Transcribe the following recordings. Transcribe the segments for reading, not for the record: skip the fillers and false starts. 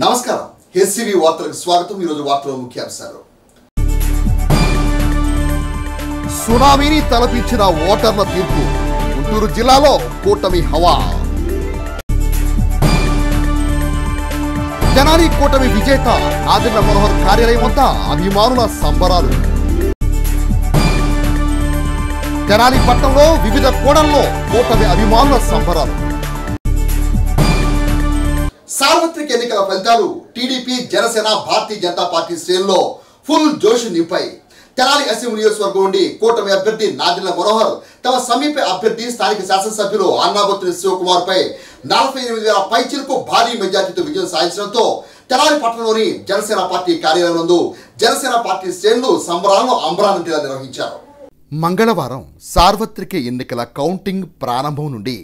నమస్కారం హెచ్సివి వార్తలకు స్వాగతం। ఈ రోజు వార్తల ముఖ్యాంశాలు। సునామీని తలపించిన ఓటర్ల తీర్పు, గుంటూరు జిల్లాలో కూటమి హవా। తెనాలి కూటమి విజేత నాదెండ్ల మనోహర్ కార్యాలయం వద్ద అభిమానుల సంబరాలు। తెనాలి పట్టణంలో వివిధ కోణంలో కూటమి అభిమానుల సంబరాలు। సార్వత్రిక ఎన్నికల ఫలితాలు టీడీపీ జనసేన భారతీయ జనతా పార్టీ శ్రేణుల్లో ఫుల్ జోష్ నింపాయి। తెనాలి అసెంబ్లీ నియోజకవర్గం నుండి కూటమి అభ్యర్థి నాదెండ్ల మనోహర్ తమ సమీప అభ్యర్థి స్థానిక శాసనసభ్యులు అన్నాబత్తుని శివకుమార్ పై 48,000 పైచిలకు భారీ మెజార్టీతో విజయం సాధించడంతో తెనాలి పట్టణంలోని జనసేన పార్టీ కార్యాలయం నందు జనసేన పార్టీ శ్రేణులు సంబరాలను అంబరానంటిలా నిర్వహించారు। మంగళవారం సార్వత్రిక ఎన్నికల కౌంటింగ్ ప్రారంభం నుండి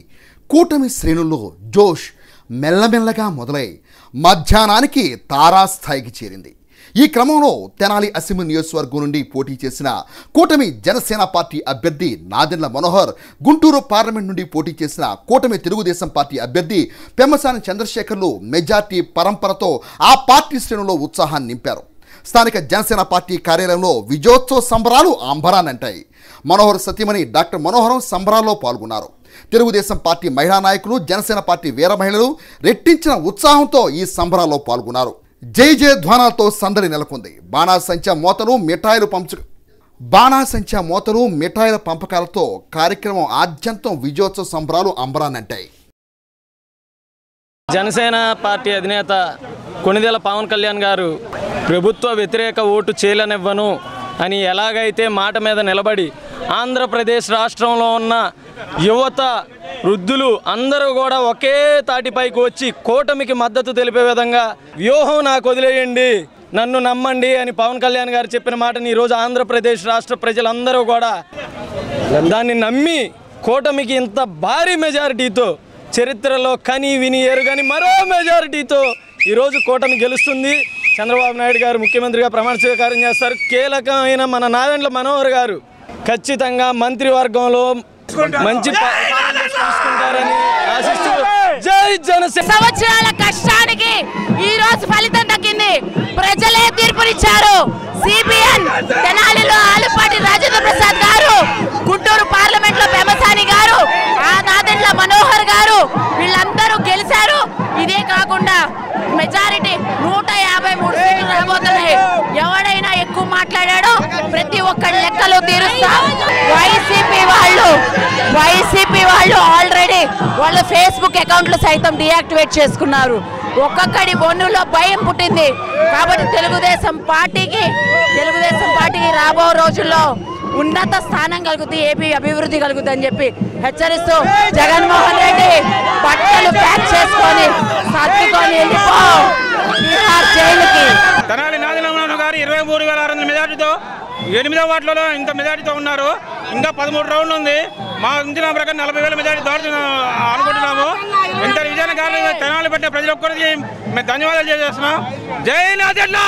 కూటమి శ్రేణుల్లో జోష్ మెల్లమెల్లగా మొదలై మధ్యాహ్నానికి తారాస్థాయికి చేరింది। ఈ క్రమంలో తెనాలి అసెంబ్లీ నియోజకవర్గం నుండి పోటీ చేసిన కూటమి జనసేన పార్టీ అభ్యర్థి నాదెండ్ల మనోహర్, గుంటూరు పార్లమెంట్ నుండి పోటీ చేసిన కూటమి తెలుగుదేశం పార్టీ అభ్యర్థి పెమ్మసాని చంద్రశేఖర్లు మెజార్టీ పరంపరతో ఆ పార్టీ శ్రేణుల్లో ఉత్సాహాన్ని నింపారు। స్థానిక జనసేన పార్టీ కార్యాలయంలో విజయోత్సవ సంబరాలు అంబరానంటాయి। మనోహర్ సతీమణి డాక్టర్ మనోహరం సంబరాల్లో పాల్గొన్నారు। తెలుగుదేశం పార్టీ మహిళా నాయకులు, జనసేన పార్టీ వీర మహిళలు రెట్టించిన ఉత్సాహంతో ఈ సంబరాల్లో పాల్గొన్నారు। జై జయ ధ్వానాలతో సందడి నెలకొంది। బాణాసంచా మోతలు మిఠాయిల పంపకాలతో కార్యక్రమం ఆద్యంతం విజయోత్సవ సంబరాలు అంబరానంటాయి। జనసేన పార్టీ అధినేత కొణిదెల పవన్ కళ్యాణ్ గారు ప్రభుత్వ వ్యతిరేక ఓటు చేయలనివ్వను అని ఎలాగైతే మాట మీద నిలబడి ఆంధ్రప్రదేశ్ రాష్ట్రంలో ఉన్న యువత, వృద్ధులు అందరూ కూడా ఒకే తాటిపైకి వచ్చి కూటమికి మద్దతు తెలిపే విధంగా వ్యూహం నాకు వదిలేయండి, నన్ను నమ్మండి అని పవన్ కళ్యాణ్ గారు చెప్పిన మాటని ఈరోజు ఆంధ్రప్రదేశ్ రాష్ట్ర ప్రజలందరూ కూడా దాన్ని నమ్మి కూటమికి ఇంత భారీ మెజారిటీతో, చరిత్రలో కని విని ఎరుగని మరో మెజారిటీతో ఈరోజు కూటమి గెలుస్తుంది। చంద్రబాబు నాయుడు గారు ముఖ్యమంత్రిగా ప్రమాణ స్వీకారం చేస్తారు। కీలకమైన మన నాదెండ్ల మనోహర్ గారు ఖచ్చితంగా మంత్రివర్గంలో మంచి తీసుకుంటారని ఆశిస్తూ జై జనసేన। సంవత్సరాల కష్టానికి ఈ రోజు ఫలితం దక్కింది। ప్రజలే తీర్పునిచ్చారు। సిబిఎన్ తెనాలిలో ఆలుపాటి రాజేంద్ర ప్రసాద్ గారు, గుంటూరు పార్లమెంట్ లో పెమ్మసాని గారు, ఆ నాదెండ్ల మనోహర్ గారు వీళ్ళందరూ గెలిచారు। ఇదే కాకుండా మెజారిటీ 153 సీట్లు రాబోతున్నాయి। ఎవడైనా ఎక్కువ మాట్లాడాడో ప్రతి ఒక్కరి లెక్కలు తీరుస్తాం। వైసీపీ వాళ్ళు ఆల్రెడీ వాళ్ళ ఫేస్బుక్ అకౌంట్లు సైతం డియాక్టివేట్ చేసుకున్నారు। ఒక్కొక్కడి బొన్నులో భయం పుట్టింది। కాబట్టి తెలుగుదేశం పార్టీకి రాబో రోజుల్లో ఉన్నత స్థానం కలుగుతుంది, ఏపీ అభివృద్ధి కలుగుతుంది అని చెప్పి హెచ్చరిస్తూ జగన్మోహన్ రెడ్డి బట్టలు ప్యాక్ చేసుకొని సర్దుకొని వెళ్ళిపో జైలుకి। తెనాలి నాదెండ్ల మనోహర్ గారు 23,600 మెజార్టీతో 8వ వార్డులో ఇంత మెజార్టీతో ఉన్నారు। ఇంకా 13 రౌండ్లు ఉంది। మా అంచనా ప్రకారం 40,000 మెజార్టీ దాడుతున్నాం అనుకుంటున్నాము। ఇంత విజయాన్ని కారణంగా తెనాలి పట్టిన ప్రజలు ఒక్కరికి మేము ధన్యవాదాలు చేస్తున్నాం। జై నాదెండ్ల।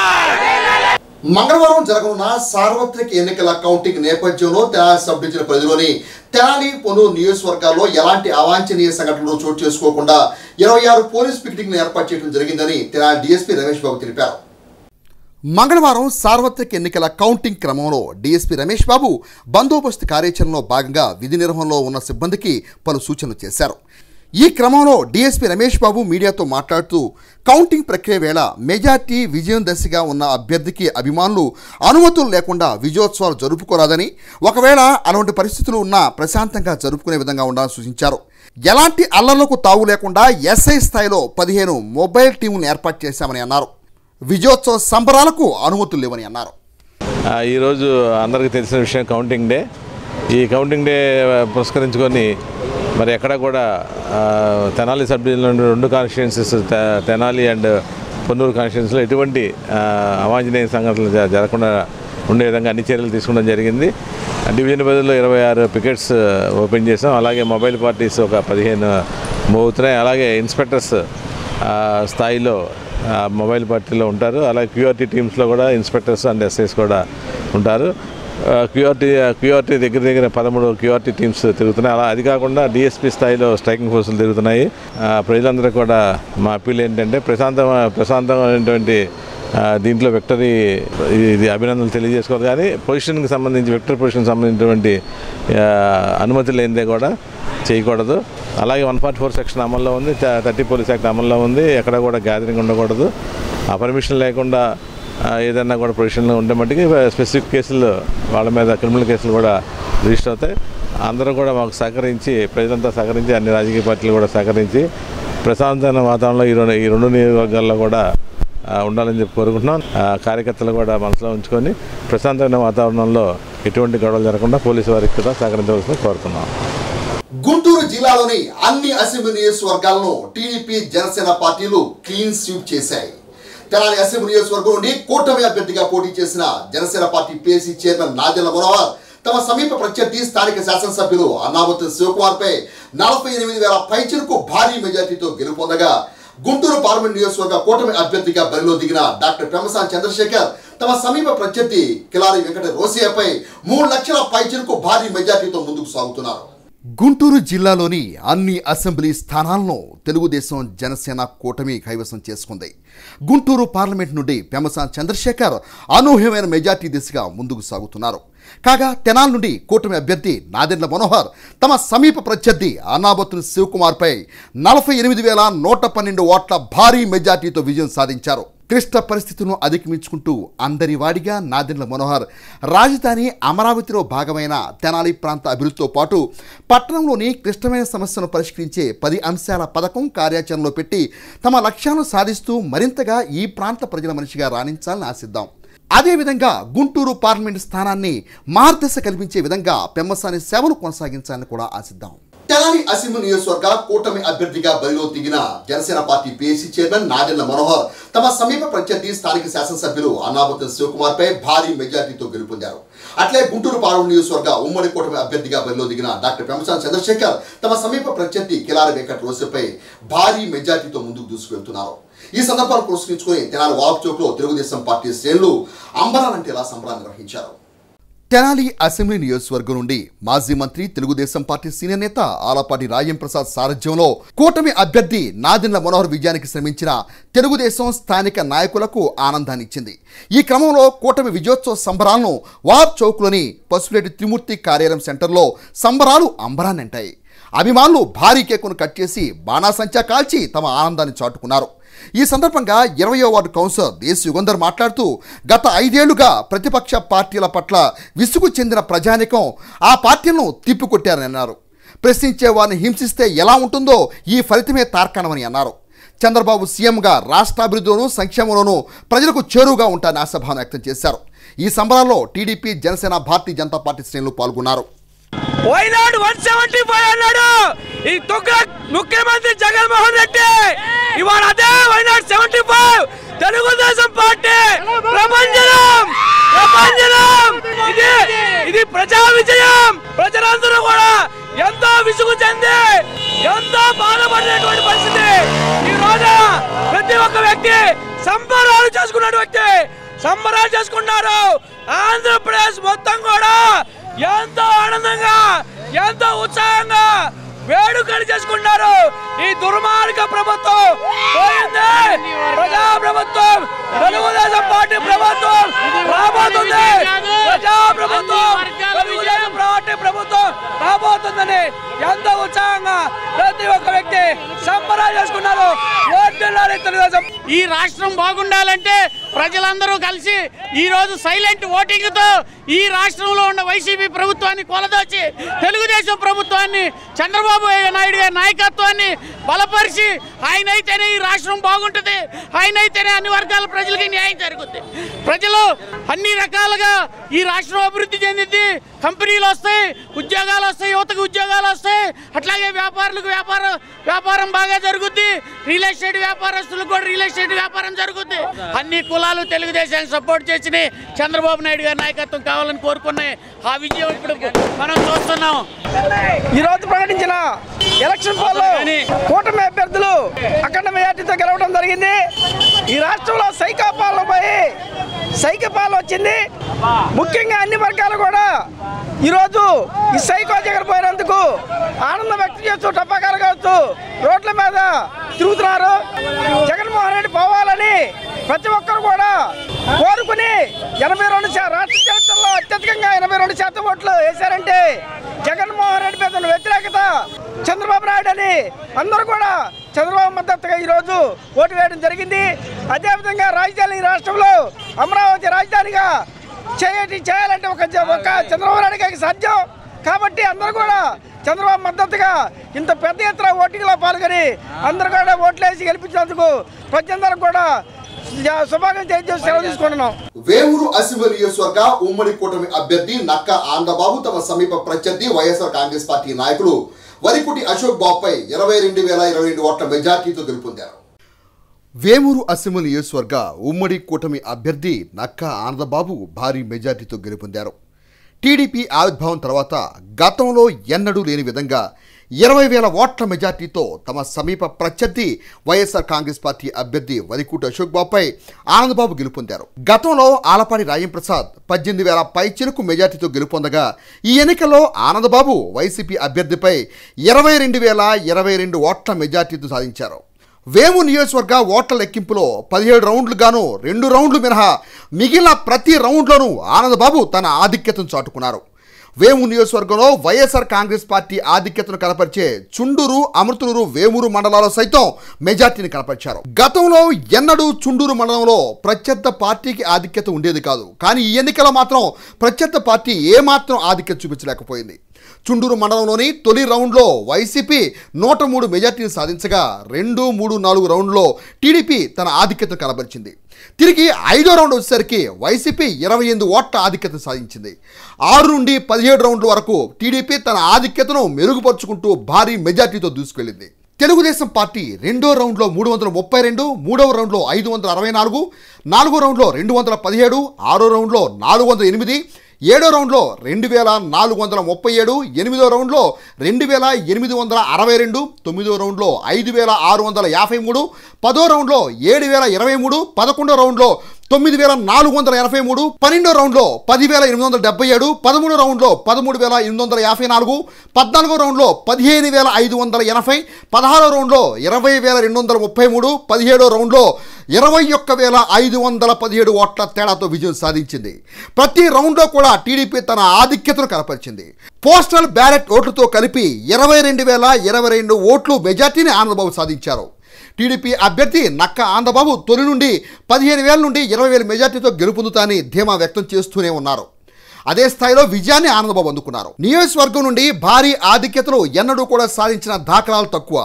మంగళవారం జరగనున్న సార్వత్రిక ఎన్నికల కౌంటింగ్ నేపథ్యంలో తెనాలి సబ్ డివిజన్ పరిధిలోని తెనాలి, పొన్నూరు నియోజకవర్గాల్లో ఎలాంటి అవాంఛనీయ సంఘటనలు చోటు చేసుకోకుండా 26 పోలీస్ పికెటింగ్ను ఏర్పాటు చేయడం జరిగిందని తెనాలి డీఎస్పీ రమేష్ బాబు తెలిపారు। మంగళవారం సార్వత్రిక ఎన్నికల కౌంటింగ్ క్రమంలో డీఎస్పీ రమేష్ బాబు బందోబస్తు కార్యాచరణలో భాగంగా విధి నిర్వహణలో ఉన్న సిబ్బందికి పలు సూచనలు చేశారు। ఈ క్రమంలో డీఎస్పీ రమేష్ బాబు మీడియాతో మాట్లాడుతూ కౌంటింగ్ ప్రక్రియ వేళ మెజార్టీ విజయం దశగా ఉన్న అభ్యర్థికి అభిమానులు అనుమతులు లేకుండా విజయోత్సవాలు జరుపుకోరాదని, ఒకవేళ అలాంటి పరిస్థితులు ఉన్నా ప్రశాంతంగా జరుపుకునే విధంగా ఉండాలని సూచించారు। ఎలాంటి అల్లర్లకు తావు లేకుండా ఎస్ఐ స్థాయిలో 15 మొబైల్ టీములను ఏర్పాటు చేశామని అన్నారు। విజయోత్సవ సంబరాలకు అనుమతులు లేవని అన్నారు। ఈరోజు అందరికీ తెలిసిన విషయం కౌంటింగ్ డే। ఈ కౌంటింగ్ డే పురస్కరించుకొని మరి ఎక్కడ కూడా తెనాలి సబ్ డివిజన్లో 2 కాన్స్టిట్యుయెన్సీస్ తెనాలి అండ్ పొన్నూరు కాన్స్టిట్యుయెన్సీలో ఎటువంటి అవాంఛనీయ సంఘటనలు జరగకుండా ఉండే విధంగా అన్ని చర్యలు తీసుకోవడం జరిగింది। డివిజన్ పరిధిలో 26 పికెట్స్ ఓపెన్ చేసాం। అలాగే మొబైల్ పార్టీస్ ఒక 15 మూవ్ అవుతున్నాయి। అలాగే ఇన్స్పెక్టర్స్ స్థాయిలో మొబైల్ పార్టీలో ఉంటారు। అలాగే క్యూఆర్టీ టీమ్స్లో కూడా ఇన్స్పెక్టర్స్ అండ్ ఎస్ఐస్ కూడా ఉంటారు। క్యూఆర్టీ దగ్గర 13 క్యూఆర్టీ టీమ్స్ తిరుగుతున్నాయి. అలా అది కాకుండా డిఎస్పీ స్థాయిలో స్ట్రైకింగ్ ఫోర్సులు తిరుగుతున్నాయి. ప్రజలందరూ కూడా మా అప్పీల్ ఏంటంటే ప్రశాంతమైనటువంటి దీంట్లో విక్టరీ ఇది అభినందనలు తెలియజేసుకోవాలి. కానీ పొజిషన్కి సంబంధించి విక్టరీ పొజిషన్కి సంబంధించినటువంటి అనుమతి లేనిదే కూడా చేయకూడదు. అలాగే 144 సెక్షన్ అమల్లో ఉంది, 30 పోలీస్ యాక్ట్ అమల్లో ఉంది. ఎక్కడ కూడా గ్యాదరింగ్ ఉండకూడదు. ఆ పర్మిషన్ లేకుండా ఏదైనా కూడా పొజిషన్లో ఉండే మట్టుకి స్పెసిఫిక్ కేసులు వాళ్ళ మీద క్రిమినల్ కేసులు కూడా రిజిస్టర్ అవుతాయి. అందరూ కూడా మాకు సహకరించి, ప్రజలంతా సహకరించి, అన్ని రాజకీయ పార్టీలు కూడా సహకరించి ప్రశాంతమైన వాతావరణంలో ఈ రెండు నియోజకవర్గాల్లో కూడా ఉండాలని చెప్పి కోరుకుంటున్నాం. కార్యకర్తలు కూడా మనసులో ఉంచుకొని ప్రశాంతమైన వాతావరణంలో ఎటువంటి గొడవలు జరగకుండా పోలీసు వారికి కూడా సహకరించవలసింది కోరుతున్నాం. గుంటూరు జిల్లాలోని అన్ని అసెంబ్లీ నియోజకవర్గాలను టీడీపీ జనసేన పార్టీలు క్లీన్ స్వీప్ చేశాయి. తెనాలి అసెంబ్లీ నియోజకవర్గం నుండి కూటమి అభ్యర్థిగా పోటీ చేసిన Janasena party PAC chairman Nadella Manohar తమ సమీప ప్రత్యర్థి స్థానిక శాసనసభ్యులు అన్నాబత్తుని శివకుమార్పై 48,000 పైచిలకు భారీ మెజార్టీతో గెలుపొందగా గుంటూరు పార్లమెంట్ నియోజకవర్గ కూటమి అభ్యర్థిగా బరిలో దిగిన డాక్టర్ పెమ్మసాని చంద్రశేఖర్ తమ సమీప ప్రత్యర్థి కిలారి వెంకట రోసియాపై 3 లక్షల పైచిలకు భారీ మెజార్టీతో ముందుకు సాగుతున్నారు. గుంటూరు జిల్లాలోని అన్ని అసెంబ్లీ స్థానాలను తెలుగుదేశం జనసేన కూటమి కైవసం చేసుకుంది. గుంటూరు పార్లమెంట్ నుండి పెమ్మసాని చంద్రశేఖర్ అనూహ్యమైన మెజార్టీ దిశగా ముందుకు సాగుతున్నారు. కాగా తెనాలి నుండి కూటమి అభ్యర్థి నాదెండ్ల మనోహర్ తమ సమీప ప్రత్యర్థి అన్నాబత్తుని శివకుమార్పై 48,112 ఓట్ల భారీ మెజార్టీతో విజయం సాధించారు. క్లిష్ట పరిస్థితులను అధిగమించుకుంటూ అందరి వాడిగా నాదెండ్ల మనోహర్ రాజధాని అమరావతిలో భాగమైన తెనాలి ప్రాంత అభివృద్ధితో పాటు పట్టణంలోని క్లిష్టమైన సమస్యలను పరిష్కరించే 10 అంశాల పథకం కార్యాచరణలో పెట్టి తమ లక్ష్యాలను సాధిస్తూ మరింతగా ఈ ప్రాంత ప్రజల మనిషిగా రాణించాలని ఆశిద్దాం. అదేవిధంగా గుంటూరు పార్లమెంటు స్థానాన్ని మార్గదర్శ కల్పించే విధంగా పెమ్మసాని సేవలు కొనసాగించాలని కూడా ఆశిద్దాం. తెనాలి అసెంబ్లీ నియోజకవర్గ కూటమి అభ్యర్థిగా బరిలో దిగిన Janasena party PAC chairman Nadella Manohar తమ సమీప ప్రత్యర్థి స్థానిక శాసనసభ్యులు అన్నాబత్తుని శివకుమార్పై భారీ మెజార్టీతో గెలుపొందారు. అట్లే గుంటూరు పార్లమెంట్ నియోజకవర్గ ఉమ్మడి కూటమి అభ్యర్థిగా బరిలో దిగిన డాక్టర్ పెమ్మసాని చంద్రశేఖర్ తమ సమీప ప్రత్యర్థి కిలారి వెంకట రోసిపై భారీ మెజార్టీతో ముందుకు దూసుకువెళ్తున్నారు. ఈ సందర్భాన్ని పురస్కరించుకుని తెనాలి వాక్ చౌక్ లో తెలుగుదేశం పార్టీ శ్రేణులు అంబరానంటేలా సంబరాన్ని నిర్వహించారు. తెనాలి అసెంబ్లీ నియోజకవర్గం నుండి మాజీ మంత్రి తెలుగుదేశం పార్టీ సీనియర్ నేత ఆలపాటి రాజేం ప్రసాద్ సారథ్యంలో కూటమి అభ్యర్థి నాదెండ్ల మనోహర్ విజయానికి శ్రమించిన తెలుగుదేశం స్థానిక నాయకులకు ఆనందాన్నిచ్చింది. ఈ క్రమంలో కూటమి విజయోత్సవ సంబరాలను వార్ చౌక్లోని పసుపులేటి త్రిమూర్తి కార్యాలయం సెంటర్లో సంబరాలు అంబరాన్నంటాయి. అభిమానులు భారీ కేకును కట్ చేసి బాణాసంచా కాల్చి తమ ఆనందాన్ని చాటుకున్నారు. ఈ సందర్భంగా 20వ వార్డు కౌన్సిలర్ దేశ్ యుగంధర్ మాట్లాడుతూ గత 5 ఏళ్లుగా ప్రతిపక్ష పార్టీల పట్ల విసుగు చెందిన ప్రజానికం ఆ పార్టీలను తిప్పికొట్టారని అన్నారు. ప్రశ్నించే వారిని హింసిస్తే ఎలా ఉంటుందో ఈ ఫలితమే తార్కాణమని అన్నారు. చంద్రబాబు సీఎంగా రాష్ట్రాభివృద్ధిలోనూ సంక్షేమంలోనూ ప్రజలకు చేరువుగా ఉంటారని ఆశాభావం వ్యక్తం చేశారు. ఈ సంబరాల్లో టీడీపీ జనసేన భారతీయ జనతా పార్టీ శ్రేణులు పాల్గొన్నారు. వైనాడు 175 అన్నాడు ఈ ముఖ్యమంత్రి జగన్మోహన్ రెడ్డి. ఇవాళ అదే వైనాడు 75 తెలుగుదేశం పార్టీ ప్రపంచం. ఇది ప్రజా విజయం. ప్రజలందరూ కూడా ఎంతో విసుగు చెంది ఎంతో బాధపడినటువంటి పరిస్థితి. ఈ రోజు ప్రతి ఒక్క వ్యక్తి సంబరాలు చేసుకున్నారు. ఆంధ్రప్రదేశ్ మొత్తం కూడా ఎంతో ఆనందంగా ఎంతో ఉత్సాహంగా వేడుకలు చేసుకున్నారు. ఈ దుర్మార్గ ప్రభుత్వం పోయింది. ప్రజా ప్రభుత్వం తెలుగుదేశం పార్టీ ప్రభుత్వం రాబోతుంది. ప్రజా ప్రభుత్వం తెలుగుదేశం పార్టీ ప్రభుత్వం రాబోతుందని ఎంతో ఉత్సాహంగా ప్రతి ఒక్క వ్యక్తి సంబరాలు చేసుకున్నారు. ఈ రాష్ట్రం బాగుండాలంటే ప్రజలందరూ కలిసి ఈ రోజు సైలెంట్ ఓటింగ్ తో ఈ రాష్ట్రంలో ఉన్న వైసీపీ ప్రభుత్వాన్ని కొలదోచి తెలుగుదేశం ప్రభుత్వాన్ని చంద్రబాబు నాయుడు గారి నాయకత్వాన్ని బలపరిచి ఆయనైతేనే ఈ రాష్ట్రం బాగుంటుంది. ఆయనైతేనే అన్ని వర్గాల ప్రజలకి న్యాయం జరుగుతుంది. ప్రజలు అన్ని రకాలుగా ఈ రాష్ట్రం అభివృద్ధి చెందింది. కంపెనీలు వస్తాయి, ఉద్యోగాలు వస్తాయి, యువతకు ఉద్యోగాలు వస్తాయి. అట్లాగే వ్యాపారులకు వ్యాపారం బాగా జరుగుద్ది. రియల్ ఎస్టేట్ వ్యాపారస్తులకు కూడా రియల్ ఎస్టేట్ వ్యాపారం జరుగుద్ది. అన్ని కులాలు తెలుగుదేశానికి సపోర్ట్ చేసి చంద్రబాబు నాయుడు గారి నాయకత్వం కావాలని కోరుకున్నాయి. ఆ విజయం ఇప్పుడు మనం చూస్తున్నాం. ఈ రోజు ప్రకటించిన ఎలక్షన్ పోల్లో కూటమి అభ్యర్థులు అఖండ మెజార్టీతో గెలవడం జరిగింది. ఈ రాష్ట్రంలో సైకాపాలన పోయి సైకిపాలన వచ్చింది. ముఖ్యంగా అన్ని వర్గాలు కూడా ఈరోజు ఈ సైకో జగన్ పోయినందుకు ఆనందం వ్యక్తం చేస్తూ టపాకాలు కావచ్చు రోడ్ల మీద తిరుగుతున్నారు. జగన్మోహన్ రెడ్డి పోవాలని ప్రతి ఒక్కరు కూడా కోరుకుని 82 రాష్ట్ర చరిత్రలో అత్యధికంగా 82% ఓట్లు వేశారంటే జగన్మోహన్ రెడ్డి మీద వ్యతిరేకత చంద్రబాబు నాయుడు అని అందరూ కూడా చంద్రబాబు మద్దతుగా ఈరోజు ఓటు వేయడం జరిగింది. అదేవిధంగా రాజధాని రాష్ట్రంలో అమరావతి రాజధానిగా చేయాలంటే ఒక చంద్రబాబు నాయుడు గారికి సాధ్యం కాబట్టి అందరూ కూడా చంద్రబాబు మద్దతుగా ఇంత పెద్ద ఎత్తున ఓటింగ్లో పాల్గొని అందరూ కూడా ఓట్లేసి గెలిపించేందుకు ప్రజలందరూ కూడా శుభాకాంక్షలు సెలవు తీసుకుంటున్నాం. వేమూరు అసెంబ్లీ నియోజకవర్గ ఉమ్మడి కూటమి అభ్యర్థి నక్క ఆంధ్రబాబు తమ సమీప ప్రత్యర్థి వైఎస్ఆర్ కాంగ్రెస్ పార్టీ నాయకులు వరికుటి అశోక్ బాబుపై 22,022 ఓట్ల మెజార్టీతో గెలుపొందారు. వేమూరు అసెంబ్లీ నియోజకవర్గ ఉమ్మడి కూటమి అభ్యర్థి నక్క ఆనందబాబు భారీ మెజార్టీతో గెలుపొందారు. టీడీపీ ఆవిర్భావం తర్వాత గతంలో ఎన్నడూ లేని విధంగా 20,000 ఓట్ల మెజార్టీతో తమ సమీప ప్రత్యర్థి వైఎస్ఆర్ కాంగ్రెస్ పార్టీ అభ్యర్థి వరికుటి అశోక్ బాబుపై ఆనందబాబు గెలుపొందారు. గతంలో ఆలపాటి రాజేంద్ర ప్రసాద్ 18,000 పైచిలుకు మెజార్టీతో గెలుపొందగా ఈ ఎన్నికల్లో ఆనందబాబు వైసీపీ అభ్యర్థిపై 22,022 ఓట్ల మెజార్టీతో సాధించారు. వేము నియోజకవర్గ ఓట్ల లెక్కింపులో 17 రౌండ్లు గాను 2 రౌండ్లు మినహా మిగిలిన ప్రతి రౌండ్లోనూ ఆనందబాబు తన ఆధిక్యతను చాటుకున్నారు. వేము నియోజకవర్గంలో వైఎస్ఆర్ కాంగ్రెస్ పార్టీ ఆధిక్యతను కనపరిచే చుండూరు, అమృతలూరు, వేమూరు మండలాల్లో సైతం మెజార్టీని కనపరిచారు. గతంలో ఎన్నడూ చుండూరు మండలంలో ప్రత్యర్థ పార్టీకి ఆధిక్యత ఉండేది కాదు. కానీ ఈ ఎన్నికలో మాత్రం ప్రత్యర్థ పార్టీ ఏమాత్రం ఆధిక్యత చూపించలేకపోయింది. చుండూరు మండలంలోని తొలి రౌండ్లో వైసీపీ 103 మెజార్టీని సాధించగా 2, 3, 4 రౌండ్లో టీడీపీ తన ఆధిక్యతను కనబరిచింది. తిరిగి 5వ రౌండ్ వచ్చేసరికి వైసీపీ 28 ఓట్ల ఆధిక్యతను సాధించింది. 6 నుండి 17 రౌండ్ల వరకు టీడీపీ తన ఆధిక్యతను మెరుగుపరుచుకుంటూ భారీ మెజార్టీతో దూసుకెళ్లింది. తెలుగుదేశం పార్టీ 2వ రౌండ్లో 332, 3వ రౌండ్లో 564, 4వ రౌండ్లో 217, 6వ రౌండ్లో 408, 7వ రౌండ్లో 2,437, 8వ రౌండ్లో 2,862, 9వ రౌండ్లో 5,653, 10వ రౌండ్లో 7,023, 11వ రౌండ్లో 9,483, 12వ రౌండ్లో 10,877, 13వ రౌండ్లో 13,854, 14వ రౌండ్లో 15,580, 16వ రౌండ్లో 20,233, 17వ రౌండ్లో 21,517 ఓట్ల తేడాతో విజయం సాధించింది. ప్రతి రౌండ్లో కూడా టీడీపీ తన ఆధిక్యతను కనపరిచింది. పోస్టల్ బ్యాలెట్ ఓట్లతో కలిపి 22,022 ఓట్లు మెజార్టీని ఆనందబాబు సాధించారు. టీడీపీ అభ్యర్థి నక్క ఆనందబాబు తొలి నుండి 15,000 నుండి 20,000 మెజార్టీతో గెలుపొందుతానని ధీమా వ్యక్తం చేస్తూనే ఉన్నారు. అదే స్థాయిలో విజయాన్ని ఆనందబాబు అందుకున్నారు. నియోజకవర్గం నుండి భారీ ఆధిక్యతను ఎన్నడూ కూడా సాధించిన దాఖలాలు తక్కువ.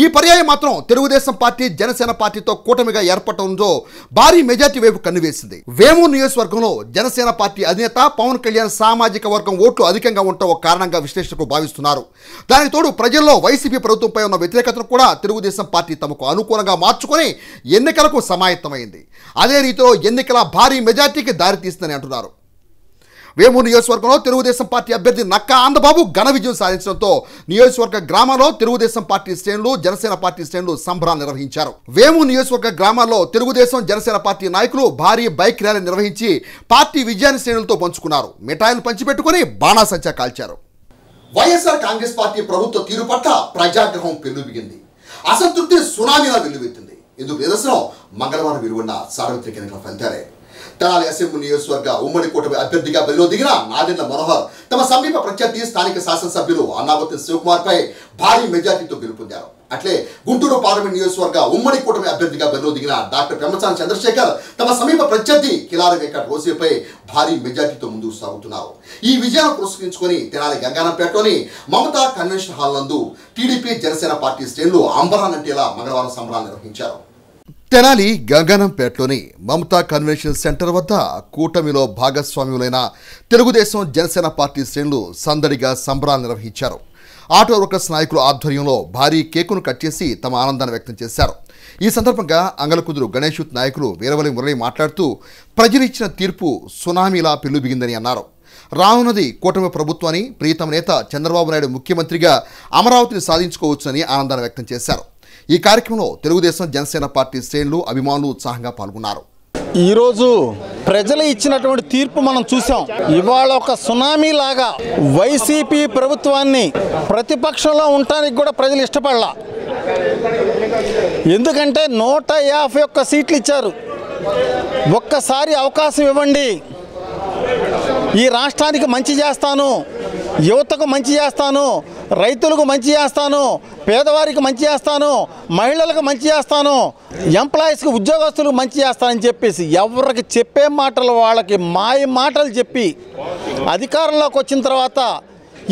ఈ పర్యాయం మాత్రం తెలుగుదేశం పార్టీ, జనసేన పార్టీతో కూటమిగా ఏర్పడటంతో భారీ మెజార్టీ వైపు కన్నువేసింది. వేమూరు నియోజకవర్గంలో జనసేన పార్టీ అధినేత పవన్ కళ్యాణ్ సామాజిక వర్గం ఓట్లు అధికంగా ఉండటం ఒక కారణంగా విశ్లేషకులు భావిస్తున్నారు. దానికి తోడు ప్రజల్లో వైసీపీ ప్రభుత్వంపై ఉన్న వ్యతిరేకతను కూడా తెలుగుదేశం పార్టీ తమకు అనుకూలంగా మార్చుకొని ఎన్నికలకు సమాయత్తమైంది. అదే రీతిలో ఎన్నికల భారీ మెజార్టీకి దారితీస్తుందని అంటున్నారు. వేమూరు నియోజకవర్గంలో తెలుగుదేశం పార్టీ అభ్యర్థి నక్క ఆనందబాబు ఘన విజయం సాధించడంతో నియోజకవర్గ గ్రామాల్లో తెలుగుదేశం పార్టీ శ్రేణులు, జనసేన పార్టీ శ్రేణులు సంబరాలు నిర్వహించారు. వేమూరు నియోజకవర్గ గ్రామాల్లో తెలుగుదేశం, జనసేన పార్టీ నాయకులు భారీ బైక్ ర్యాలీ నిర్వహించి పార్టీ విజయాన్ని శ్రేణులతో పంచుకున్నారు. మిఠాయిలు పంచిపెట్టుకుని బాణాసంచా కాల్చారు. వైఎస్ఆర్ కాంగ్రెస్ పార్టీ ప్రభుత్వ తీరు పట్ల ప్రజాగ్రహం పెల్లుబిగింది. అసంతృప్తి సునామీలా వెల్లువెత్తింది. ఇందుకు నిదర్శనం మంగళవారం వెలువడిన సార్వత్రిక ఎన్నికల ఫలితాలే. తెనాలి అసెంబ్లీ నియోజకవర్గ ఉమ్మడి కూటమి అభ్యర్థిగా బరిలో దిగిన నాదెండ్ల మనోహర్ తమ సమీప ప్రత్యర్థి స్థానిక శాసనసభ్యులు అన్నావతి శివకుమార్ పై భారీ మెజార్టీతో గెలుపొందారు. అట్లే గుంటూరు పార్లమెంట్ నియోజకవర్గ ఉమ్మడి కూటమి అభ్యర్థిగా బరిలో దిగిన డాక్టర్ పెమ్మసాని చంద్రశేఖర్ తమ సమీప ప్రత్యర్థి కిలారి వెంకట్ రోసేపై భారీ మెజార్టీతో ముందుకు సాగుతున్నారు. ఈ విజయాన్ని పురస్కరించుకొని తెనాలి గంగానంపేటలోని మమతా కన్వెన్షన్ హాల్ నందు టీడీపీ, జనసేన పార్టీ శ్రేణులు అంబరానంటేలా మంగళవారం సంబరాలు నిర్వహించారు. తెనాలి గంగానంపేటలోని మమతా కన్వెన్షన్ సెంటర్ వద్ద కూటమిలో భాగస్వామ్యులైన తెలుగుదేశం, జనసేన పార్టీ శ్రేణులు సందడిగా సంబరాలు నిర్వహించారు. ఆటో వర్కర్స్ నాయకుల ఆధ్వర్యంలో భారీ కేకును కట్ చేసి తమ ఆనందాన్ని వ్యక్తం చేశారు. ఈ సందర్భంగా అంగలకుదురు గణేష్ నాయకులు వీరవల్లి మురళి మాట్లాడుతూ ప్రజలిచ్చిన తీర్పు సునామీలా పెల్లుబిగిందని అన్నారు. రానున్నది కూటమి ప్రభుత్వాన్ని, ప్రీతమ నేత చంద్రబాబు నాయుడు ముఖ్యమంత్రిగా అమరావతిని సాధించుకోవచ్చునని ఆనందాన్ని వ్యక్తం చేశారు. ఈ కార్యక్రమంలో తెలుగుదేశం జనసేన పార్టీ శ్రేణులు అభిమానులు ఉత్సాహంగా పాల్గొన్నారు. ఈరోజు ప్రజలు ఇచ్చినటువంటి తీర్పు మనం చూసాం. ఇవాళ ఒక సునామీ లాగా వైసీపీ ప్రభుత్వాన్ని ప్రతిపక్షంలో ఉండటానికి కూడా ప్రజలు ఇష్టపడలా. ఎందుకంటే 151 సీట్లు ఇచ్చారు. ఒక్కసారి అవకాశం ఇవ్వండి, ఈ రాష్ట్రానికి మంచి చేస్తాను, యువతకు మంచి చేస్తాను, రైతులకు మంచి చేస్తాను, పేదవారికి మంచి చేస్తాను, మహిళలకు మంచి చేస్తాను, ఎంప్లాయీస్కి ఉద్యోగస్తులకు మంచి చేస్తానని చెప్పేసి ఎవరికి చెప్పే మాటలు వాళ్ళకి మాయ మాటలు చెప్పి అధికారంలోకి వచ్చిన తర్వాత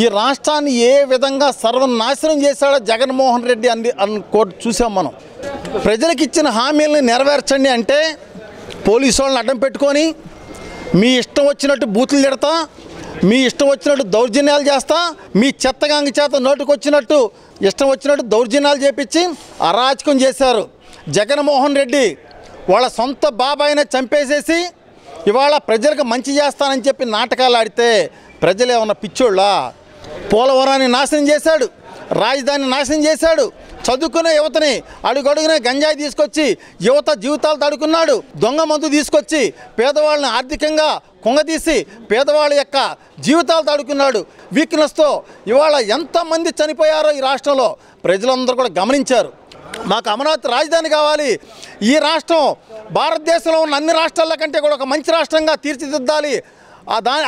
ఈ రాష్ట్రాన్ని ఏ విధంగా సర్వనాశనం చేశాడో జగన్మోహన్ రెడ్డి చూసాం మనం. ప్రజలకు ఇచ్చిన హామీలను నెరవేర్చండి అంటే పోలీసు వాళ్ళని అడ్డం పెట్టుకొని మీ ఇష్టం వచ్చినట్టు బూతులు తిడతా, మీ ఇష్టం వచ్చినట్టు దౌర్జన్యాలు చేస్తా, మీ చెత్తగాంగి చేత నోటుకొచ్చినట్టు ఇష్టం వచ్చినట్టు దౌర్జన్యాలు చేపించి అరాచకం చేశారు. జగన్మోహన్ రెడ్డి వాళ్ళ సొంత బాబాయిని చంపేసేసి ఇవాళ ప్రజలకు మంచి చేస్తానని చెప్పి నాటకాలు ఆడితే ప్రజలు ఏమన్నా పిచ్చోళ్ళా? పోలవరాన్ని నాశనం చేశాడు, రాజధాని నాశనం చేశాడు, చదువుకునే యువతని అడుగడుగునే గంజాయి తీసుకొచ్చి యువత జీవితాలు తడుకున్నాడు, దొంగ మందు తీసుకొచ్చి పేదవాళ్ళని ఆర్థికంగా కుంగదీసి పేదవాళ్ళ యొక్క జీవితాలు తడుకున్నాడు. వీక్నెస్తో ఇవాళ ఎంతమంది చనిపోయారో ఈ రాష్ట్రంలో ప్రజలందరూ కూడా గమనించారు. మాకు అమరావతి రాజధాని కావాలి, ఈ రాష్ట్రం భారతదేశంలో ఉన్న అన్ని రాష్ట్రాల కంటే కూడా ఒక మంచి రాష్ట్రంగా తీర్చిదిద్దాలి,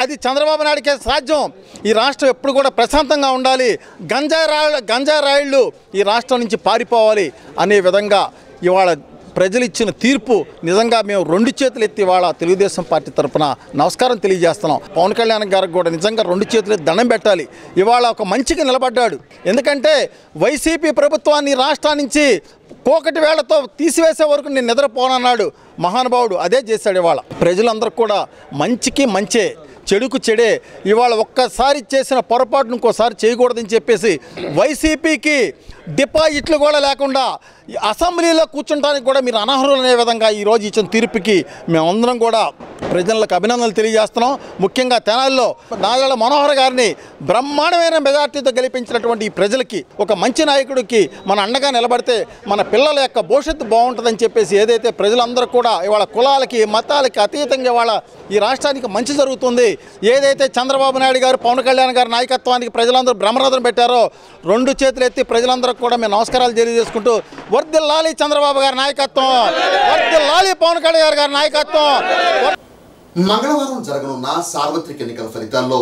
అది చంద్రబాబు నాయుడికే సాధ్యం, ఈ రాష్ట్రం ఎప్పుడు కూడా ప్రశాంతంగా ఉండాలి, గంజాయి రాయిళ్ళు ఈ రాష్ట్రం నుంచి పారిపోవాలి అనే విధంగా ఇవాళ ప్రజలు ఇచ్చిన తీర్పు నిజంగా మేము 2 చేతులు ఎత్తి ఇవాళ తెలుగుదేశం పార్టీ తరఫున నమస్కారం తెలియజేస్తున్నాం. పవన్ కళ్యాణ్ గారికి కూడా నిజంగా 2 చేతులు ఎత్తి దండం పెట్టాలి. ఇవాళ ఒక మంచికి నిలబడ్డాడు. ఎందుకంటే వైసీపీ ప్రభుత్వాన్ని రాష్ట్రం నుంచి కోకటి వేళ్లతో తీసివేసే వరకు నేను నిద్రపోనన్నాడు మహానుభావుడు. అదే చేశాడు. ఇవాళ ప్రజలందరూ కూడా మంచికి మంచే, చెడుకు చెడే. ఇవాళ ఒక్కసారి చేసిన పొరపాటును ఇంకోసారి చేయకూడదని చెప్పేసి వైసీపీకి డిపాజిట్లు కూడా లేకుండా అసెంబ్లీలో కూర్చుంటానికి కూడా మీరు అనర్హులు అనే విధంగా ఈరోజు ఇచ్చిన తీర్పుకి మేమందరం కూడా ప్రజలకు అభినందనలు తెలియజేస్తున్నాం. ముఖ్యంగా తెనాలిలో నాదెళ్ల మనోహర్ గారిని బ్రహ్మాండమైన మెజార్టీతో గెలిపించినటువంటి ఈ ప్రజలకి, ఒక మంచి నాయకుడికి మన అండగా నిలబడితే మన పిల్లల యొక్క భవిష్యత్తు బాగుంటుందని చెప్పేసి ఏదైతే ప్రజలందరూ కూడా ఇవాళ కులాలకి మతాలకి అతీతంగా ఇవాళ ఈ రాష్ట్రానికి మంచి జరుగుతుంది, ఏదైతే చంద్రబాబు నాయుడు గారు పవన్ కళ్యాణ్ గారి నాయకత్వానికి ప్రజలందరూ బ్రహ్మరథం పెట్టారో 2 చేతులు ఎత్తి ప్రజలందరూ కూడా మేము నమస్కారాలు తెలియజేసుకుంటూ వర్ధిల్లాలి చంద్రబాబు గారి నాయకత్వం, వర్ధిల్లాలి పవన్ కళ్యాణ్ గారి నాయకత్వం. మంగళవారం జరగనున్న సార్వత్రిక ఎన్నికల ఫలితాల్లో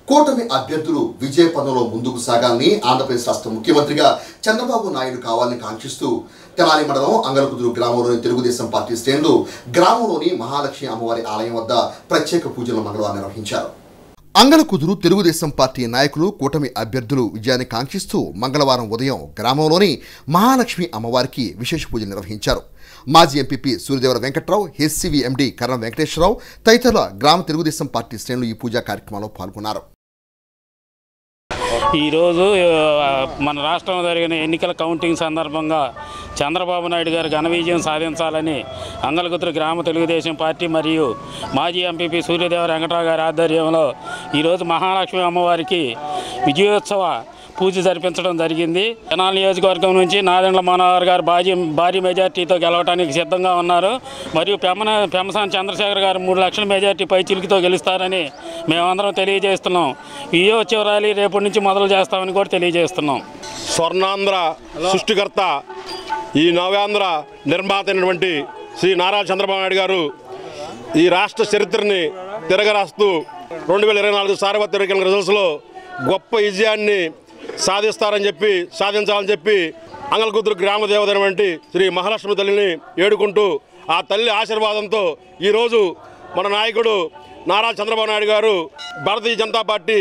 కూటమి అభ్యర్థులు విజయ పదంలో ముందుకు సాగాలని ఆంధ్రప్రదేశ్ రాష్ట్ర ముఖ్యమంత్రిగా చంద్రబాబు నాయుడు కావాలని కాంక్షిస్తూ తెనాలి మండలం అంగలకుదురు గ్రామంలోని తెలుగుదేశం పార్టీ శ్రేణులు గ్రామంలోని మహాలక్ష్మి అమ్మవారి ఆలయం వద్ద ప్రత్యేక పూజలు మంగళవారం నిర్వహించారు. అంగలకుదురు తెలుగుదేశం పార్టీ నాయకులు కూటమి అభ్యర్థులు విజయాన్ని కాంక్షిస్తూ మంగళవారం ఉదయం గ్రామంలోని మహాలక్ష్మి అమ్మవారికి విశేష పూజలు నిర్వహించారు. మాజీ MPP Suryadevara Venkatrao, HCV MD Karanam Venkateswararao తదితరుల గ్రామ తెలుగుదేశం పార్టీ శ్రేణులు ఈ పూజా కార్యక్రమంలో పాల్గొన్నారు. ఈరోజు మన రాష్ట్రంలో జరిగిన ఎన్నికల కౌంటింగ్ సందర్భంగా చంద్రబాబు నాయుడు గారు ఘన విజయం సాధించాలని అంగలకుదురు గ్రామ తెలుగుదేశం పార్టీ మరియు మాజీ ఎంపీపీ సూర్యదేవర వెంకటరావు గారి ఆధ్వర్యంలో ఈరోజు మహాలక్ష్మి అమ్మవారికి విజయోత్సవ పూజ జరిపించడం జరిగింది. తెనాలి నియోజకవర్గం నుంచి నాదెండ్ల మనోహర్ గారు భారీ మెజార్టీతో గెలవడానికి సిద్ధంగా ఉన్నారు. మరియు పెమ్మసాని చంద్రశేఖర్ గారు 3 లక్షల మెజార్టీ పై చిలుకుతో గెలుస్తారని మేమందరం తెలియజేస్తున్నాం. విజయోత్సవ ర్యాలీ రేపటి నుంచి మొదలు చేస్తామని కూడా తెలియజేస్తున్నాం. స్వర్ణాంధ్ర సృష్టికర్త, ఈ నవ్యాంధ్ర నిర్మాత అయినటువంటి శ్రీ నారా చంద్రబాబు నాయుడు గారు ఈ రాష్ట్ర చరిత్రని తిరగరాస్తూ 2024 సార్వత్రిక ఎన్నికల రిజల్ట్స్లో గొప్ప విజయాన్ని సాధించాలని చెప్పి అంగలకుదురు గ్రామ దేవత అయినటువంటి శ్రీ మహాలక్ష్మి తల్లిని ఏడుకుంటూ ఆ తల్లి ఆశీర్వాదంతో ఈరోజు మన నాయకుడు నారా చంద్రబాబు నాయుడు గారు భారతీయ జనతా పార్టీ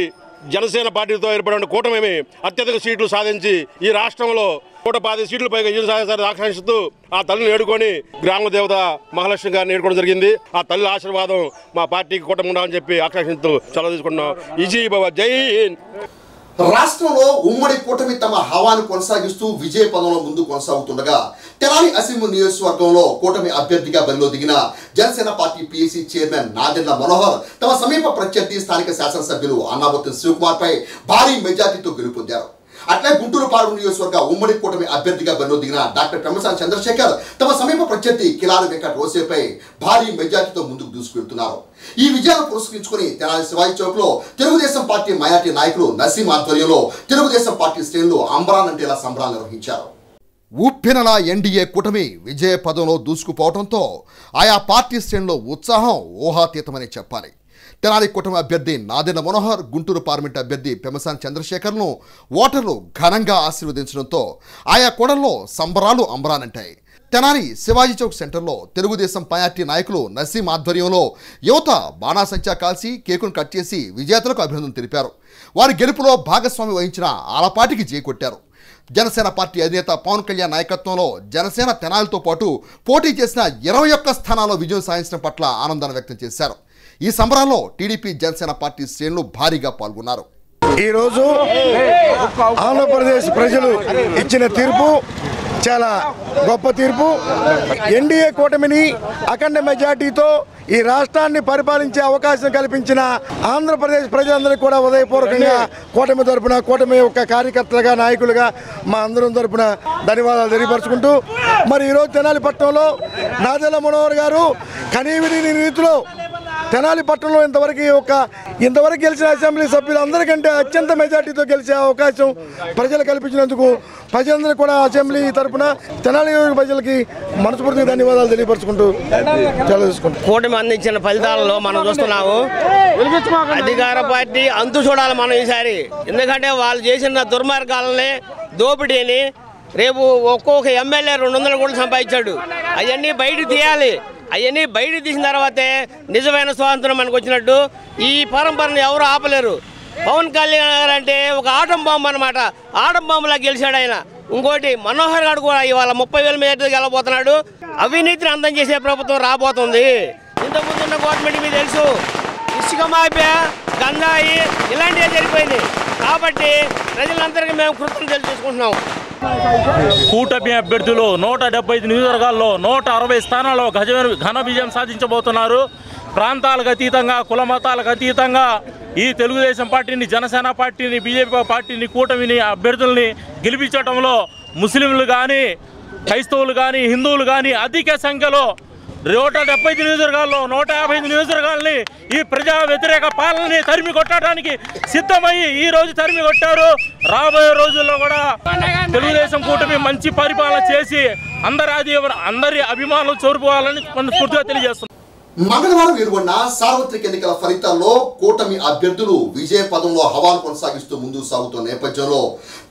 జనసేన పార్టీతో ఏర్పడిన కూటమి అత్యధిక సీట్లు సాధించి ఈ రాష్ట్రంలో 110 సీట్ల పైగా విజయం సాధిస్తారని ఆకాంక్షిస్తూ ఆ తల్లిని ఏడుకొని గ్రామ దేవత మహాలక్ష్మి గారిని ఏడుకోవడం జరిగింది. ఆ తల్లి ఆశీర్వాదం మా పార్టీకి కూటమి ఉండాలని చెప్పి ఆకాంక్షిస్తూ సెలవు తీసుకుంటున్నాం. విజయ్ బాబా, జై హింద్. రాష్ట్రంలో ఉమ్మడి కూటమి తమ హవాను కొనసాగిస్తూ విజయ పదంలో ముందు కొనసాగుతుండగా తెనాలి అసెంబ్లీ నియోజకవర్గంలో కూటమి అభ్యర్థిగా బరిలో దిగిన Janasena party PC chairman Nadendla Manohar తమ సమీప ప్రత్యర్థి స్థానిక శాసనసభ్యులు అన్నాబత్తుని శివకుమార్ పై భారీ మెజార్టీతో గెలుపొందారు. అట్లే గుంటూరు పార్లమెంట్ నియోజకవర్గ ఉమ్మడి కూటమి అభ్యర్థిగా బరిలో దిగిన డాక్టర్ పెమ్మసాని చంద్రశేఖర్ తమ సమీప ప్రత్యర్థి కిలారి వెంకట్ రోసేపై భారీ మెజార్టీతో ముందుకు దూసుకెళ్తున్నారు. ఈ విజయాన్ని పురస్కరించుకుని తెనాలి శివాజీ చౌక్ లో తెలుగుదేశం పార్టీ మైనార్టీ నాయకులు నసీం ఆధ్వర్యంలో తెలుగుదేశం పార్టీ శ్రేణులు అంబరానంటేలా సంబరాలు నిర్వహించారు. ఉప్పెనల ఎన్డీఏ కూటమి విజయ పదంలో దూసుకుపోవడంతో ఆయా పార్టీ శ్రేణుల్లో ఉత్సాహం ఊహాతీతమని చెప్పాలి. తెనాలి కూటమి అభ్యర్థి నాదెండ్ల మనోహర్, గుంటూరు పార్లమెంట్ అభ్యర్థి పెమ్మసాని చంద్రశేఖర్ను ఓటర్లు ఘనంగా ఆశీర్వదించడంతో ఆయా కూడల్లో సంబరాలు అంబరానంటాయి. తెనాలి శివాజీ చౌక్ సెంటర్లో తెలుగుదేశం పార్టీ నాయకులు నసీం ఆధ్వర్యంలో యువత బాణాసంచా కాల్చి కేకును కట్ చేసి విజేతలకు అభినందనలు తెలిపారు. వారి గెలుపులో భాగస్వామి వహించిన ఆలపాటికి జైకొట్టారు. జనసేన పార్టీ అధినేత పవన్ కళ్యాణ్ నాయకత్వంలో జనసేన తెనాలితో పాటు పోటీ చేసిన 21 స్థానాల్లో విజయం సాధించడం పట్ల ఆనందాన్ని వ్యక్తం చేశారు. ఈ సంబరాల్లో టీడీపీ జనసేన పార్టీ శ్రేణులు భారీగా పాల్గొన్నారు. ఈరోజు ఆంధ్రప్రదేశ్ ప్రజలు ఇచ్చిన తీర్పు చాలా గొప్ప తీర్పు. ఎన్డీఏ కూటమిని అఖండ మెజార్టీతో ఈ రాష్ట్రాన్ని పరిపాలించే అవకాశం కల్పించిన ఆంధ్రప్రదేశ్ ప్రజలందరికీ కూడా ఉదయపూర్వకంగా కూటమి తరపున, కూటమి యొక్క కార్యకర్తలుగా, నాయకులుగా మా అందరం తరపున ధన్యవాదాలు తెలియపరుచుకుంటూ, మరి ఈరోజు తెనాలి పట్టణంలో నాదెండ్ల మనోహర్ గారు కనీవిని రీతిలో తెనాలి పట్టణంలో ఇంతవరకు గెలిచిన అసెంబ్లీ సభ్యులందరికంటే అత్యంత మెజార్టీతో గెలిచే అవకాశం ప్రజలు కల్పించినందుకు ప్రజలందరూ కూడా అసెంబ్లీ తరఫున తెనాలి ప్రజలకి మనస్ఫూర్తిగా ధన్యవాదాలు తెలియపరుచుకుంటూ తెలుసుకుంటాం. కూటమి అందించిన ఫలితాలలో మనం చూస్తున్నాము. అధికార పార్టీ అంతు చూడాలి మనం ఈసారి. ఎందుకంటే వాళ్ళు చేసిన దుర్మార్గాలని, దోపిడీని, రేపు ఒక్కొక్క ఎమ్మెల్యే 200 కోట్లు సంపాదించాడు. అవన్నీ బయటకు తీయాలి. అవన్నీ బయటకు తీసిన తర్వాతే నిజమైన స్వాతంత్రం మనకు వచ్చినట్టు. ఈ పరంపరను ఎవరు ఆపలేరు. పవన్ కళ్యాణ్ గారు అంటే ఒక ఆటం బాంబు అనమాట. ఆటం బాంబులా గెలిచాడు ఆయన. ఇంకోటి మనోహర్ గారు కూడా ఇవాళ 30,000 మెజార్టీతో గెలవబోతున్నాడు. అవినీతిని అందం చేసే ప్రభుత్వం రాబోతుంది. ఇంతకుముందున్న గవర్నమెంట్ మీకు తెలుసు, ఇసుక మాఫియా, గంజాయి ఇలాంటివే జరిగిపోయింది. కాబట్టి ప్రజలందరికీ మేము కృతజ్ఞతలు చేసుకుంటున్నాం. కూటమి అభ్యర్థులు 175 నియోజకవర్గాల్లో 160 స్థానాల్లో ఘన విజయం సాధించబోతున్నారు. ప్రాంతాలకు అతీతంగా, కుల మతాలకు అతీతంగా ఈ తెలుగుదేశం పార్టీని, జనసేన పార్టీని, బీజేపీ పార్టీని, కూటమిని అభ్యర్థుల్ని గెలిపించడంలో ముస్లింలు కానీ, క్రైస్తవులు కానీ, హిందువులు కానీ అధిక సంఖ్యలో 175 నియోజకవర్గాల్లో 155 నియోజకవర్గాలని ఈ ప్రజా వ్యతిరేక పాలనని తరిమి కొట్టడానికి సిద్ధమయ్యి ఈ రోజు తరిమి కొట్టారు. రాబోయే రోజుల్లో కూడా తెలుగుదేశం కూటమి మంచి పరిపాలన చేసి అందరి అభిమానులు చోరుకోవాలని మనస్ఫూర్తిగా తెలియజేస్తున్నారు. మంగళవారం వెలువడిన సార్వత్రిక ఎన్నికల ఫలితాల్లో కూటమి అభ్యర్థులు విజయ పదంలో హవాను కొనసాగిస్తూ ముందుకు సాగుతున్న నేపథ్యంలో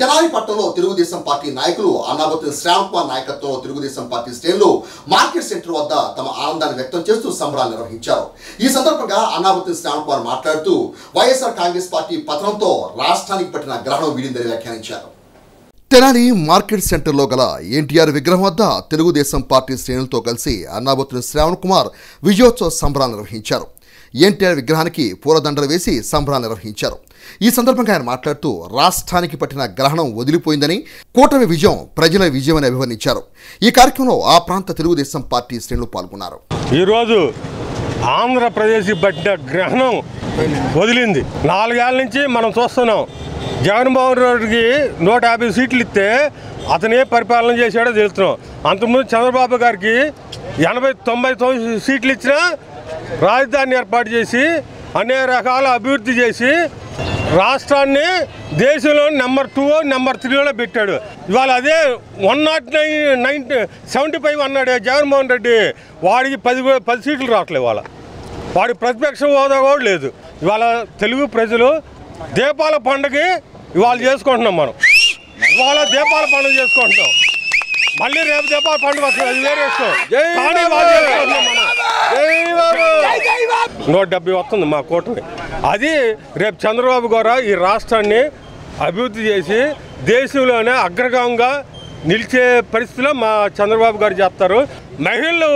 తెనాలి పట్టణంలో తెలుగుదేశం పార్టీ నాయకులు అన్నాబత్తుని శ్రావణ్ కుమార్ నాయకత్వంలో తెలుగుదేశం పార్టీ శ్రేణులు మార్కెట్ సెంటర్ వద్ద తమ ఆనందాన్ని వ్యక్తం చేస్తూ సంబరాలు నిర్వహించారు. ఈ సందర్భంగా అన్నాబత్తుని శ్రావణ్ కుమార్ మాట్లాడుతూ వైఎస్ఆర్ కాంగ్రెస్ పార్టీ పతనంతో రాష్ట్రానికి పట్టిన గ్రహణం వీడిందని వ్యాఖ్యానించారు. తెనాలి మార్కెట్ సెంటర్లో గల ఎన్టీఆర్ విగ్రహం వద్ద తెలుగుదేశం పార్టీ శ్రేణులతో కలిసి అన్నాబత్తుని శ్రావణ్ కుమార్ విజయోత్సవ సంబరాలు నిర్వహించారు. ఎన్టీఆర్ విగ్రహానికి పూలదండలు వేసి సంబరాలు నిర్వహించారు. ఈ సందర్భంగా ఆయన మాట్లాడుతూ రాష్ట్రానికి పట్టిన గ్రహణం వదిలిపోయిందని, కూటమి విజయం ప్రజల విజయమని అభివర్ణించారు. ఈ కార్యక్రమంలో ఆ ప్రాంత తెలుగుదేశం పార్టీ శ్రేణులు పాల్గొన్నారు. ఈరోజు ఆంధ్రప్రదేశ్ పట్టిన గ్రహణం వదిలింది. 4 ఏళ్ల నుంచి మనం చూస్తున్నాం. జగన్మోహన్ రెడ్డికి 150 సీట్లు ఇస్తే అతనే పరిపాలన చేశాడో తెలుస్తున్నాం. అంతకుముందు చంద్రబాబు గారికి 80-90 సీట్లు ఇచ్చినా రాజధాని ఏర్పాటు చేసి అనేక రకాల అభివృద్ధి చేసి రాష్ట్రాన్ని దేశంలో నెంబర్ 2, నెంబర్ 3లో పెట్టాడు. ఇవాళ అదే 175 అన్నాడు జగన్మోహన్ రెడ్డి. వాడికి 10 సీట్లు రావట్లేదు. వాడి ప్రతిపక్ష హోదా కూడా లేదు. ఇవాళ తెలుగు ప్రజలు దీపాల పండుగ ఇవాళ చేసుకుంటున్నాం. మనం ఇవాళ దీపాల పండుగ చేసుకుంటున్నాం. మళ్ళీ రేపు దీపాల పండుగ వస్తుంది, అది వేరే ఇష్టం. కానీ 170 వస్తుంది మా కూటమి. అది రేపు చంద్రబాబు గారు ఈ రాష్ట్రాన్ని అభివృద్ధి చేసి దేశంలోనే అగ్రగామంగా నిలిచే పరిస్థితిలో మా చంద్రబాబు గారు చేస్తారు. మహిళలు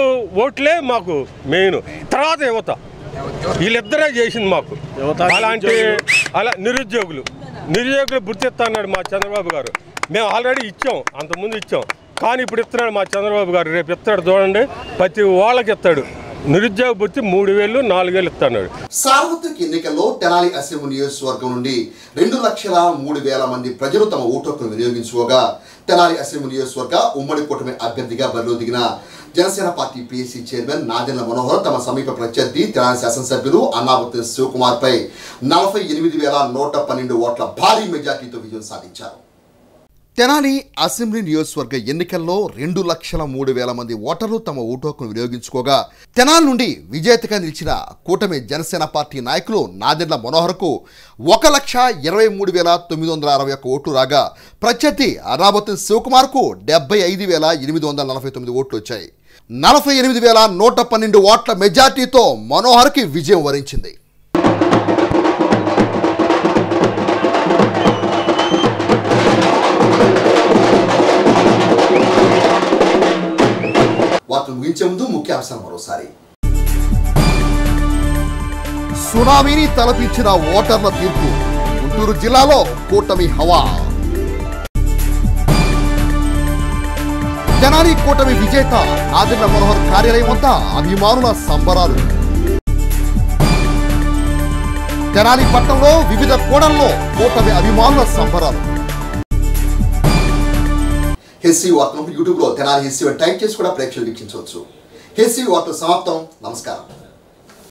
ఓట్లే మాకు మెయిన్, తర్వాత యువత. వీళ్ళిద్దరే చేసింది మాకు. అలా నిరుద్యోగులు గుర్తిస్తా అన్నాడు మా చంద్రబాబు గారు. మేము ఆల్రెడీ ఇచ్చాం, అంతకుముందు ఇచ్చాం. కానీ ఇప్పుడు ఇస్తున్నాడు మా చంద్రబాబు గారు. రేపు ఇస్తాడు చూడండి, ప్రతి వాళ్ళకి ఇస్తాడు. నిరుద్యోగ భృతి 3,000 4,000 ఇస్తున్నాడు. సార్వత్రిక ఎన్నికల్లో తెనాలి అసెంబ్లీ నియోజకవర్గం నుండి 2,03,000 మంది ప్రజలు తమ ఓటు హక్కును వినియోగించుకోగా తెనాలి అసెంబ్లీ నియోజకవర్గ ఉమ్మడి కూటమి అభ్యర్థిగా బరిలో దిగిన Janasena party PSC chairman Nadendla Manohar తమ సమీప ప్రత్యర్థి తెనాలి శాసనసభ్యులు అన్నాబత్తుని శివకుమార్ పై 48,112 ఓట్ల భారీ మెజార్టీతో విజయం సాధించారు. తెనాలి అసెంబ్లీ నియోజకవర్గ ఎన్నికల్లో 2,03,000 మంది ఓటర్లు తమ ఓటు హక్కును వినియోగించుకోగా తెనాలి నుండి విజేతగా నిలిచిన కూటమి జనసేన పార్టీ నాయకులు నాదెండ్ల మనోహర్కు 1,23,961 ఓట్లు రాగా ప్రత్యర్థి అన్నాబత్తుని శివకుమార్కు 75,849 ఓట్లు వచ్చాయి. 48,112 ఓట్ల మెజార్టీతో మనోహర్కి విజయం వరించింది. వార్తలు ముగించే ముందు ముఖ్యాంశాలు మరోసారి. సునామీని తలపించిన ఓటర్ల తీర్పు, గుంటూరు జిల్లాలో కూటమి హవా. తెనాలి కూటమి విజేత నాదెండ్ల మనోహర్ కార్యాలయం వద్ద అభిమానుల సంబరాలు. తెనాలి పట్టణంలో వివిధ కోణంలో కూటమి అభిమానుల సంబరాలు. హెచ్సి వార్తలను యూట్యూబ్లో తెనాలి హెచ్సి టైప్ చేసి కూడా ప్రేక్షకులు వీక్షించవచ్చు. హెచ్సి వార్తలు సమాప్తం. నమస్కారం.